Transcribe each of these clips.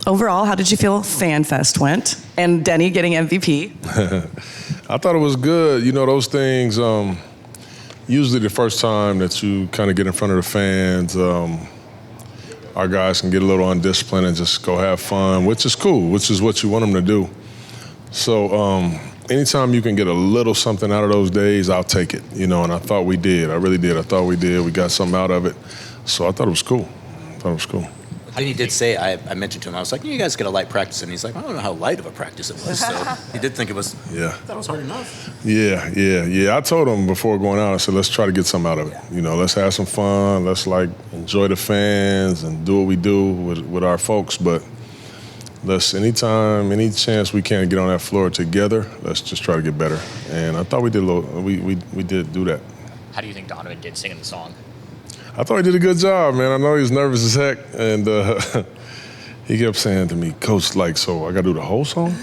Overall, how did you feel FanFest went? And Denny getting MVP? I thought it was good. You know, those things, usually the first time that you kind of get in front of the fans, our guys can get a little undisciplined and just go have fun, which is cool, which is what you want them to do. So anytime you can get a little something out of those days, I'll take it, you know, and I thought we did. I really did. I thought we did. We got something out of it. So I thought it was cool. And he did say, I mentioned to him, I was like, you guys get a light practice. And he's like, I don't know how light of a practice it was. So he did think it was. Yeah. I thought it was hard enough. Yeah. I told him before going out, I said, let's try to get something out of it. You know, let's have some fun. Let's, enjoy the fans and do what we do with our folks. But any chance we can get on that floor together, let's just try to get better. And I thought we did we did do that. How do you think Donovan did singing the song? I thought he did a good job, man. I know he was nervous as heck, and he kept saying to me, Coach, so I got to do the whole song?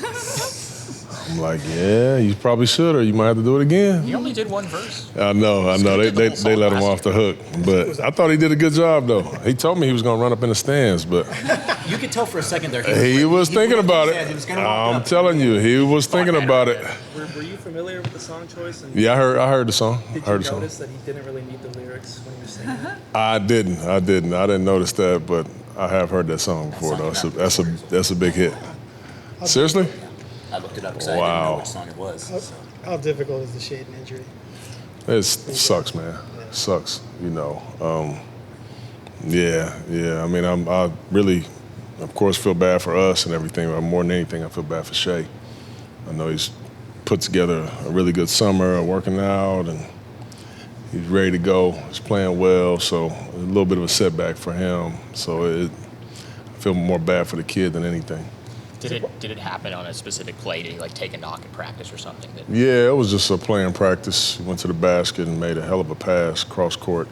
I'm like, yeah, you probably should, or you might have to do it again. He only did one verse. I know. They let him off the hook. But I thought he did a good job, though. He told me he was going to run up in the stands, but You could tell for a second there. he was thinking about it. I'm telling you, he was thinking about it. Were you familiar with the song choice? And Yeah, I heard the song. Did you notice that he didn't really need the lyrics when he was singing it? I didn't. I didn't notice that, but I have heard that song before, though. That's a big hit. Seriously? I looked it up because I didn't know which song it was. How difficult is the Shaden injury? It sucks, man. It sucks, you know. Yeah. I mean, I really, of course, feel bad for us and everything, but more than anything, I feel bad for Shea. I know he's put together a really good summer, working out, and he's ready to go. He's playing well, so a little bit of a setback for him. So I feel more bad for the kid than anything. Did it happen on a specific play? Did he take a knock in practice or something? Yeah, it was just a play in practice. He went to the basket and made a hell of a pass, cross-court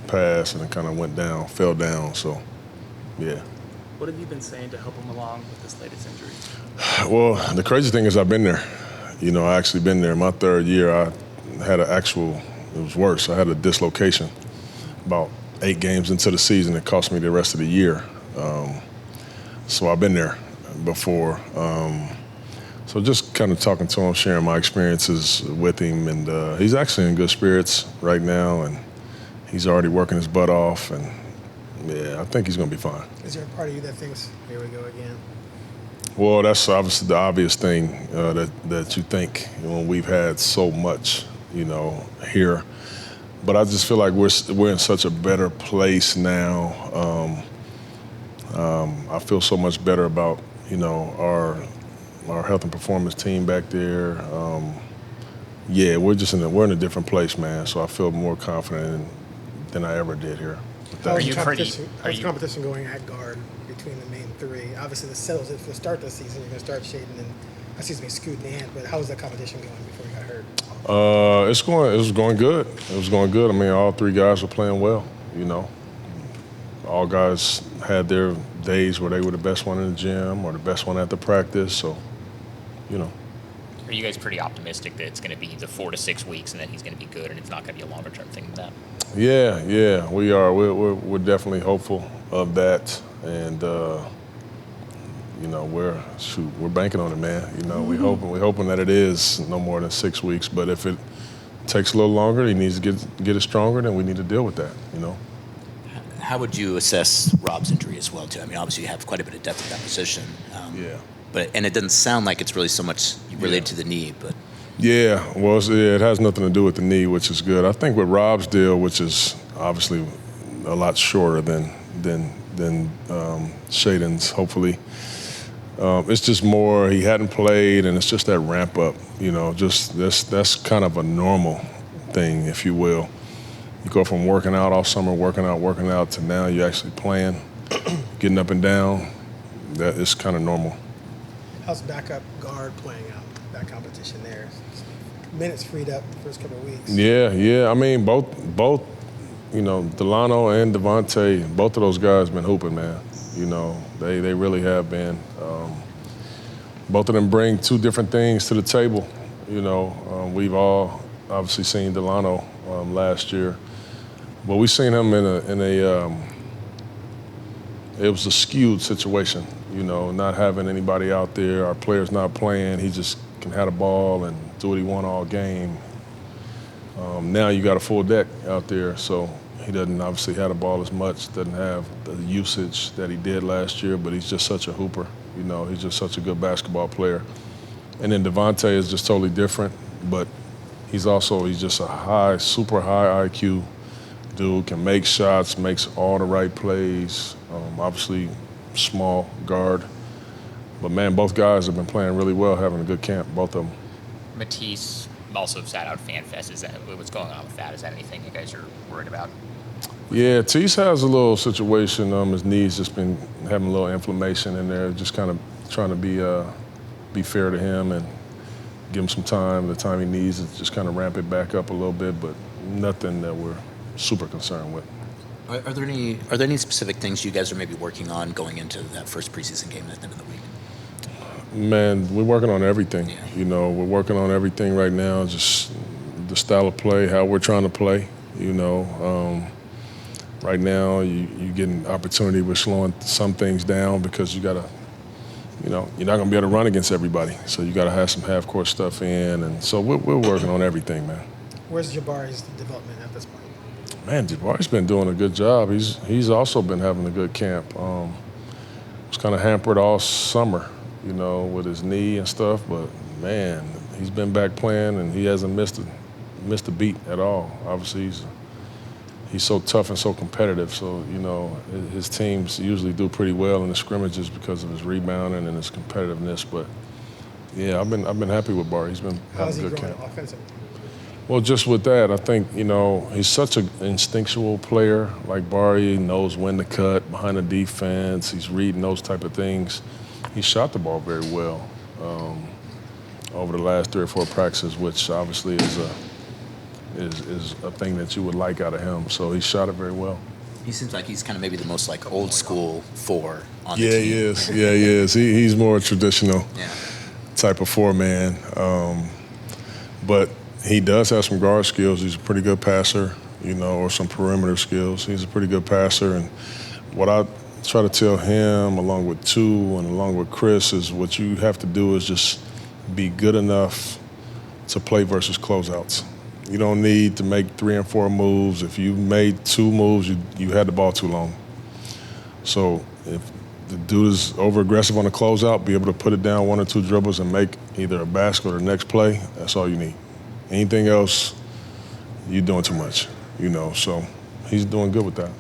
pass, and it kind of fell down. So, yeah. What have you been saying to help him along with this latest injury? Well, the crazy thing is I've been there. You know, I actually been there. My third year, I had it was worse. I had a dislocation about 8 games into the season. It cost me the rest of the year. So I've been there before. So just kind of talking to him, sharing my experiences with him, and he's actually in good spirits right now, and he's already working his butt off, and yeah, I think he's going to be fine. Is there a part of you that thinks, here we go again? Well, that's obviously the obvious thing that you think when we've had so much, you know, here. But I just feel like we're in such a better place now. I feel so much better about, you know, our health and performance team back there. Yeah, we're in a different place, man. So I feel more confident than I ever did here. How's competition going at guard between the main three? Obviously, the settles it for the start of the season. You're going to start Shaden and Scoot and Ant. But how was that competition going before you got hurt? It was going good. It was going good. I mean, all 3 guys were playing well. You know, all guys had their days where they were the best one in the gym or the best one at the practice. So, you know. Are you guys pretty optimistic that it's going to be the 4 to 6 weeks and then he's going to be good and it's not going to be a longer term thing than that? Yeah, we are. We're definitely hopeful of that, and you know, we're banking on it, man. You know, we're hoping that it is no more than 6 weeks. But if it takes a little longer, he needs to get it stronger, then we need to deal with that. You know. How would you assess Rob's injury as well, too? I mean, obviously you have quite a bit of depth at that position. Yeah. And it doesn't sound like it's really so much related to the knee, but. Yeah, well, it has nothing to do with the knee, which is good. I think with Rob's deal, which is obviously a lot shorter than Shaden's, hopefully, it's just more he hadn't played, and it's just that ramp up. You know, just that's kind of a normal thing, if you will. You go from working out all summer, working out, to now you're actually playing, getting up and down. That is kind of normal. How's backup guard playing out, that competition there? Minutes freed up the first couple of weeks. Yeah. I mean, both, you know, Delano and Devontae, both of those guys been hooping, man. You know, they really have been. Both of them bring 2 different things to the table. You know, we've all obviously seen Delano last year, but we seen him in a it was a skewed situation not having anybody out there, our players not playing, he just can have the ball and do what he want all game. Now you got a full deck out there, so he doesn't obviously have the ball as much, doesn't have the usage that he did last year, but he's just such a hooper. He's just such a good basketball player. And then Devontae is just totally different, but he's just a super high IQ dude, can make shots, makes all the right plays, obviously small guard. But, man, both guys have been playing really well, having a good camp, both of them. Matisse also sat out FanFest. Is that what's going on with that? Is that anything you guys are worried about? Yeah, Tease has a little situation. His knee's just been having a little inflammation in there. Just kind of trying to be fair to him and give him some time. The time he needs to just kind of ramp it back up a little bit, but nothing that we're super concerned with. Are there any specific things you guys are maybe working on going into that first preseason game at the end of the week? Man, we're working on everything. Yeah. We're working on everything right now. Just the style of play, how we're trying to play. Right now, you get an opportunity with slowing some things down because you got to, you're not going to be able to run against everybody. So you got to have some half-court stuff in. And so we're working on everything, man. Where's Jabari's development at this point? Man, Jabari's been doing a good job. He's also been having a good camp. Was kind of hampered all summer, with his knee and stuff. But, man, he's been back playing, and he hasn't missed a beat at all. Obviously, he's so tough and so competitive. So, his teams usually do pretty well in the scrimmages because of his rebounding and his competitiveness. But, yeah, I've been happy with Bar. He's been having a good camp. Offensively? Well, just with that, I think, he's such an instinctual player. Like Barry knows when to cut behind the defense. He's reading those type of things. He shot the ball very well over the last 3 or 4 practices, which obviously is a thing that you would like out of him. So he shot it very well. He seems like he's kind of maybe the most like old school 4 on the Yeah, team. he is. Yeah, he is. He's more traditional Yeah. type of 4-man. But he does have some guard skills. He's a pretty good passer, or some perimeter skills. He's a pretty good passer. And what I try to tell him, along with Tu and along with Chris, is what you have to do is just be good enough to play versus closeouts. You don't need to make 3 and 4 moves. If you made 2 moves, you had the ball too long. So if the dude is over-aggressive on the closeout, be able to put it down 1 or 2 dribbles and make either a basket or the next play, that's all you need. Anything else, you're doing too much, So he's doing good with that.